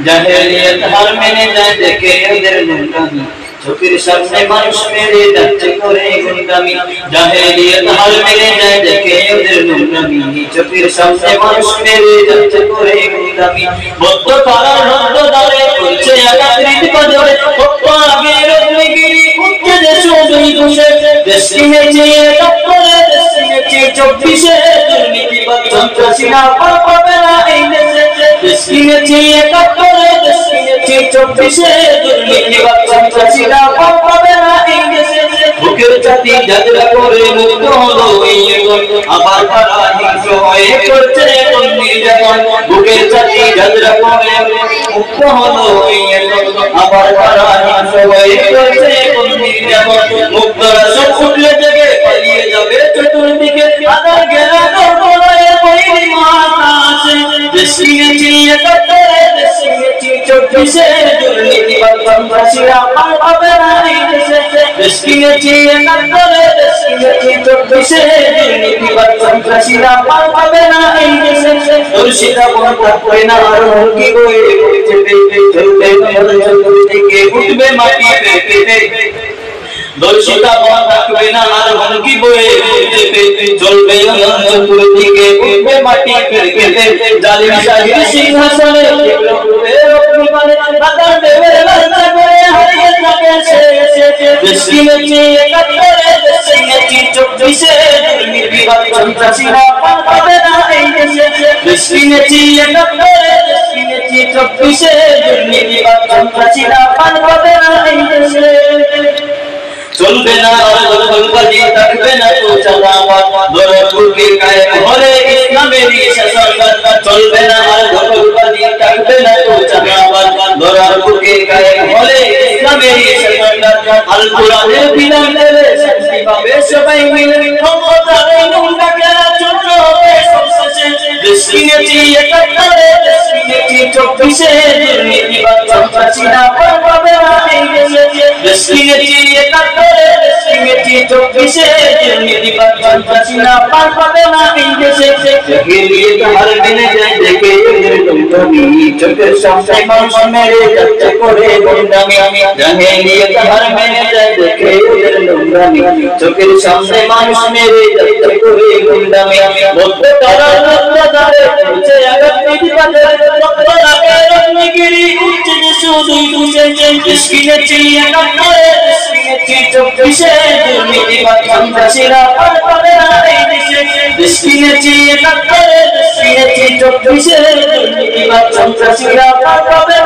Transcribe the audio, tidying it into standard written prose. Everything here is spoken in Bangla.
জাহেলিয়াত হার মেনে যায় দেখে ওদের গুন্ডামি চোখের সামনে মানুষ মেরে যাচ্ছে করে গুন্ডামি জাহেলিয়াত হার মেনে যায় দেখে ওদের গুন্ডামি চোখের সামনে মানুষ মেরে যাচ্ছে করে গুন্ডামি বদ্ধ পাড়ার রক্ত দাঁড়ে করছে আগাত্রিত বাজারে আগে রত্নগিরি উঠছে দেশ দুই ঘুষে দেশ কিনেছে দপ্তরে দেশ কিনেছে 24-এ দুর্নীতিবাদ সন্ত্রাসীরা পাবে না এই দেশে দেশ কিনেছে দপ্তরে দেশ কিনেছে 24-এ দুর্নীতিবাদ সন্ত্রাসীরা পাবে না এই দেশে বুকের জাতি যাত্রা করে মুক্ত হলো এই জীবন আবার তারা হিংস্র হয়ে করছে নির্যাতন বুকের জাতি যাত্রা করে মুক্ত হলো এই জীবন আবার তারা হিংস্র হয়ে করছে নির্যাতন মুক্তরা সব ফুটলে জেগে পালিয়ে যাবে চতুর্দিকে আদার গেলা দরবারে বইরি মাতাছে দেশ কিনেছি একাত্তরে দেশ কিনেছি 24-এ দুর্নীতিবাদ সন্ত্রাসীরা পাবে না এই দেশে দেশ কিনেছি একাত্তরে দেশ কিনেছি 24-এ দুর্নীতিবাদ সন্ত্রাসীরা পাবে না এই দেশে দর্শিতা বন থাকবে না আর হুমকি বয়ে চেপে চলবে চতুর্দিকে উঠবে মাটি পেপে দর্শিতা বন থাকবে না আর হুমকি বয়ে চেপে চলবে চতুর্দিকে উঠবে মাটি পেপে জালিম শাহীর সিংহাসনে উঠবে রক্তপানে আকার দেবে লজ্জা করে হারিয়ে থাকে দেশ কিনেছি একাত্তরে দেশ কিনেছি 24-এ দুর্নীতিবাদ সন্ত্রাসীরা পাবে না এই দেশে দেশ কিনেছি একাত্তরে দেশ কিনেছি 24-এ দুর্নীতিবাদ সন্ত্রাসীরা পাবে না এই দেশে চলবে না আর দখলবাজি থাকবে না তো চাঁদাবাদ দরপুরকে কায়েম হলে ইসলামেরই শাসন চলবে না আর দখলবাজি থাকবে না তো চাঁদাবাদ দরপুরকে কায়েম হলে ইসলামেরই শাসন আল কোরআনের বিধান দেবে শান্তি পাবে সবাই মিলে ক্ষমতার নোংরা খেলা চলবে সবশেষে দেশ কিনেছি একাত্তরে দেশ কিনেছি 24-এ দুর্নীতিবাদ সন্ত্রাসীরা পাবে না এই দেশে দেশ কিনেছি একাত্তরে দেশ কিনেছি 24-এ দুর্নীতিবাদ সন্ত্রাসীরা পাবে না এই দেশে গিয়ে তাহার মেনে যায় দেখে ওদের গুন্ডামি চোখের সামনে মানুষ মেরে যাচ্ছে করে গুন্ডামি জাহেলিয়াত হার মেনে যায় দেখে ওদের গুন্ডামি চোখের সামনে মানুষ মেরে যাচ্ছে করে গুন্ডামি বদ্ধ তারা রক্ত দাঁড়ে করছে আগাত্রিত বাজারে আগে রত্নগিরি উঠছে দেশ দুই ঘুষে দেশ কিনেছি একাত্তরে দেশ কিনেছি 24-এ দুর্নীতিবাদ সন্ত্রাসীরা পাবে না এই দেশে দেশ কিনেছি একাত্তরে দেশ কিনেছি 24-এ দুর্নীতিবাদ সন্ত্রাসীরা পাবে